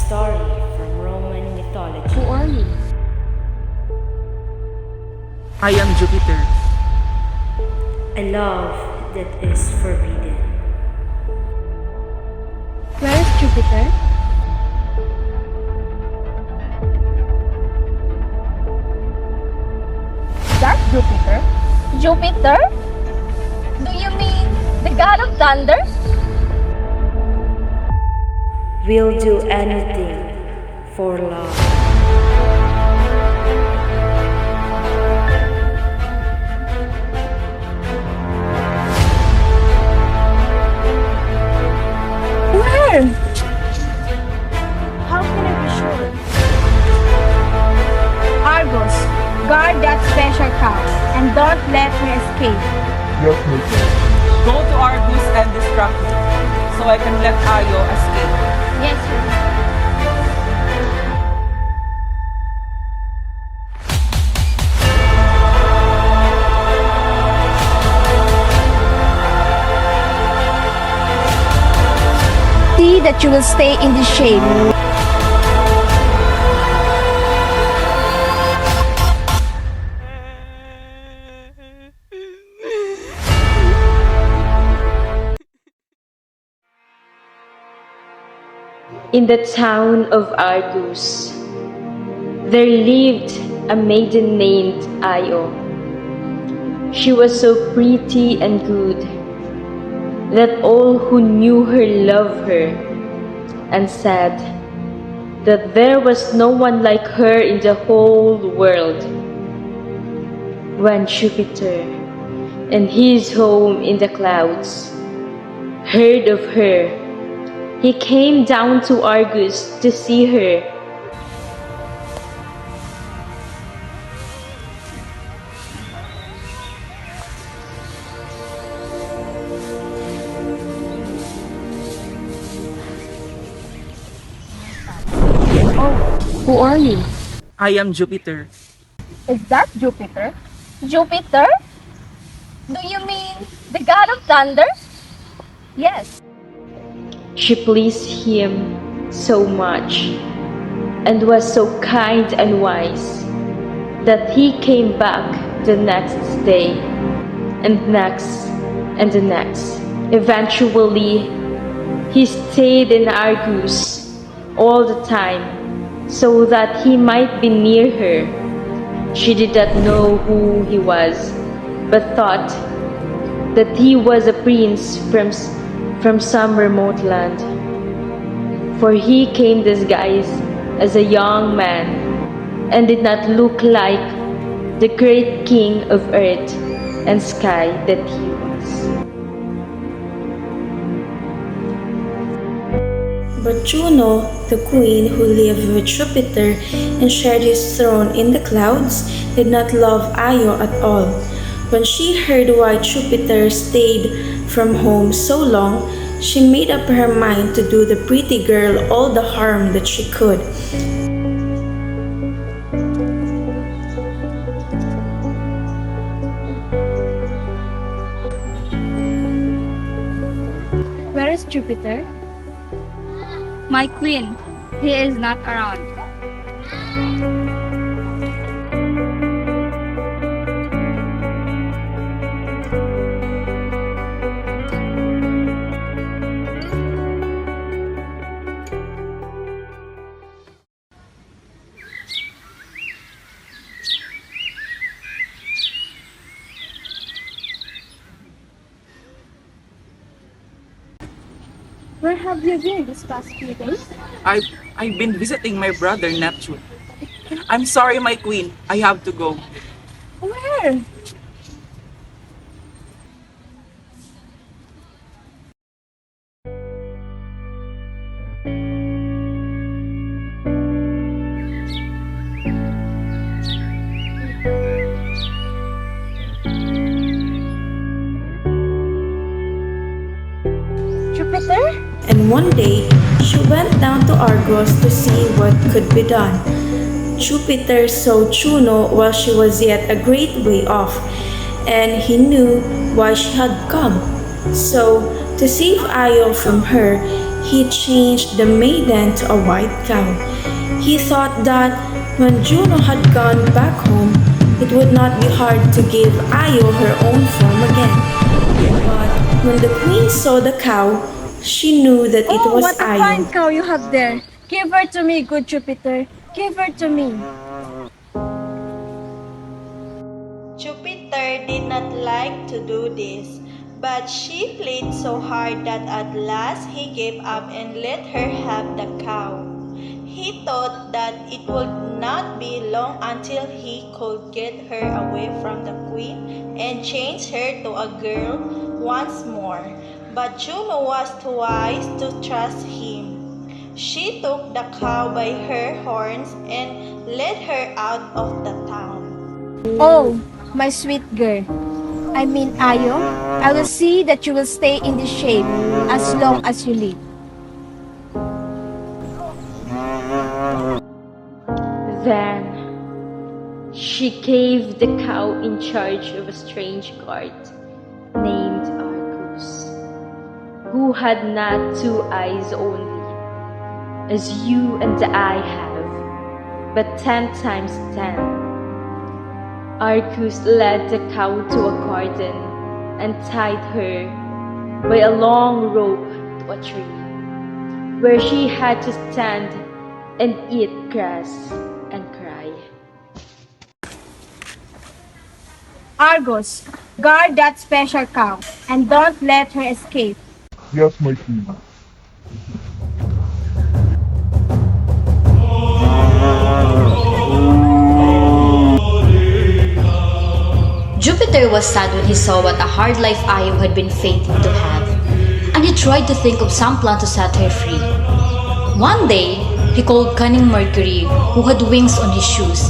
story from Roman mythology. Who are you? I am Jupiter. A love that is forbidden. Where is Jupiter? That Jupiter? Jupiter? Do you mean the god of thunder? We'll do anything for love. Where? How can I be sure? Argos, guard that special couch and don't let me escape. Go to Argus and distract me, so I can let Ayo escape. Yes, sir. See that you will stay in this shape. In the town of Argus, there lived a maiden named Io. She was so pretty and good that all who knew her loved her and said that there was no one like her in the whole world. When Jupiter and his home in the clouds heard of her, he came down to Argus to see her. Who are you? I am Jupiter. Is that Jupiter? Jupiter? Do you mean the god of thunder? Yes. She pleased him so much and was so kind and wise that he came back the next day and next and the next. Eventually, he stayed in Argus all the time so that he might be near her. She did not know who he was, but thought that he was a prince from some remote land. For he came disguised as a young man and did not look like the great king of earth and sky that he was. But Juno, the queen who lived with Jupiter and shared his throne in the clouds, did not love Io at all. When she heard why Jupiter stayed from home so long, she made up her mind to do the pretty girl all the harm that she could. Where is Jupiter? My queen. He is not around. Where have you been this past few days? I've been visiting my brother Neptune. I'm sorry, my queen. I have to go. Where? Jupiter? And one day, she went down to Argos to see what could be done. Jupiter saw Juno while she was yet a great way off, and he knew why she had come. So, to save Io from her, he changed the maiden to a white cow. He thought that when Juno had gone back home, it would not be hard to give Io her own form again. But when the queen saw the cow, she knew that it Oh, was what a Io. fine cow you have there. Give her to me, good Jupiter. Give her to me. Jupiter did not like to do this, but she pleaded so hard that at last he gave up and let her have the cow. He thought that it would not be long until he could get her away from the queen and change her to a girl once more. But Juno was too wise to trust him. She took the cow by her horns and led her out of the town. Oh, my sweet girl. I mean, Io, I will see that you will stay in this shape as long as you live. Then she gave the cow in charge of a strange guard named Argus, who had not 2 eyes only, as you and I have, but 10 times 10. Argus led the cow to a garden and tied her by a long rope to a tree, where she had to stand and eat grass and cry. Argos, guard that special cow and don't let her escape. Yes, my queen. Jupiter was sad when he saw what a hard life Io had been fated to have, and he tried to think of some plan to set her free. One day, he called cunning Mercury, who had wings on his shoes,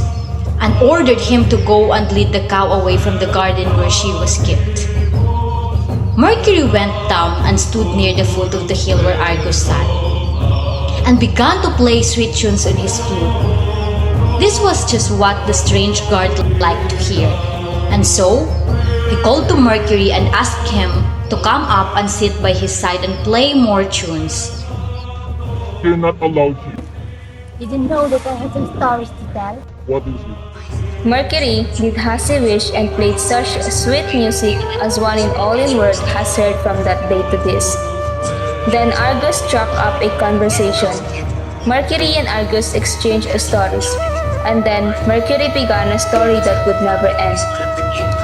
and ordered him to go and lead the cow away from the garden where she was kept. Mercury went down and stood near the foot of the hill where Argus sat, and began to play sweet tunes on his flute. This was just what the strange guard liked to hear, and so he called to Mercury and asked him to come up and sit by his side and play more tunes. They're not allowed to. Did you know that I have some stories to tell? What is it? Mercury did as he wished and played such sweet music as one in all the world has heard from that day to this. Then Argus struck up a conversation. Mercury and Argus exchanged stories, and then Mercury began a story that would never end.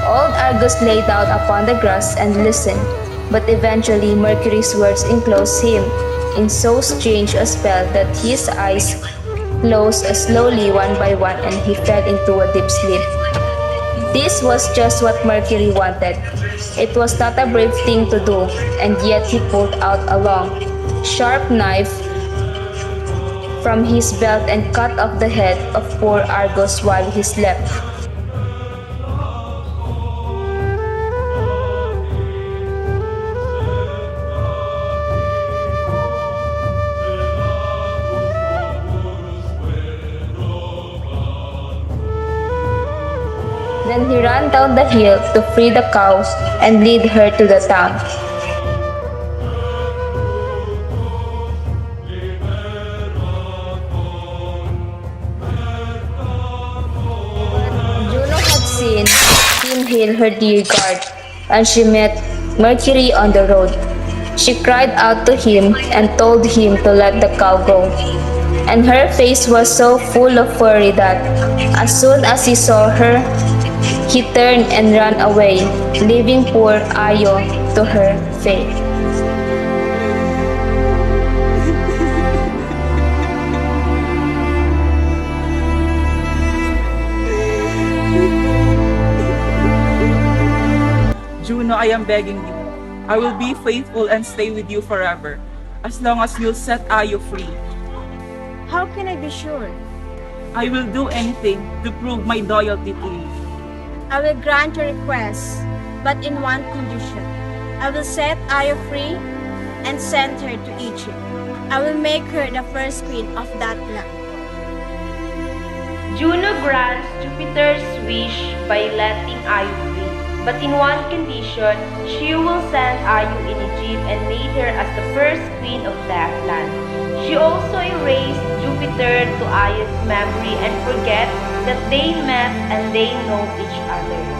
Old Argus lay down upon the grass and listened, but eventually Mercury's words enclosed him in so strange a spell that his eyes closed slowly one by one and he fell into a deep sleep. This was just what Mercury wanted. It was not a brave thing to do, and yet he pulled out a long, sharp knife from his belt and cut off the head of poor Argus while he slept. Then he ran down the hill to free the cows and lead her to the town. Juno had seen him hail her dear guard, and she met Mercury on the road. She cried out to him and told him to let the cow go. And her face was so full of worry that as soon as he saw her, he turned and ran away, leaving poor Io to her fate. Juno, I am begging you. I will be faithful and stay with you forever, as long as you'll set Io free. How can I be sure? I will do anything to prove my loyalty to you. I will grant your request, but in one condition. I will set Io free and send her to Egypt. I will make her the first queen of that land. Juno grants Jupiter's wish by letting Io free. But in one condition, she will send Ayu in Egypt and made her as the first queen of that land. She also erased Jupiter to Ayu's memory and forget that they met and they know each other.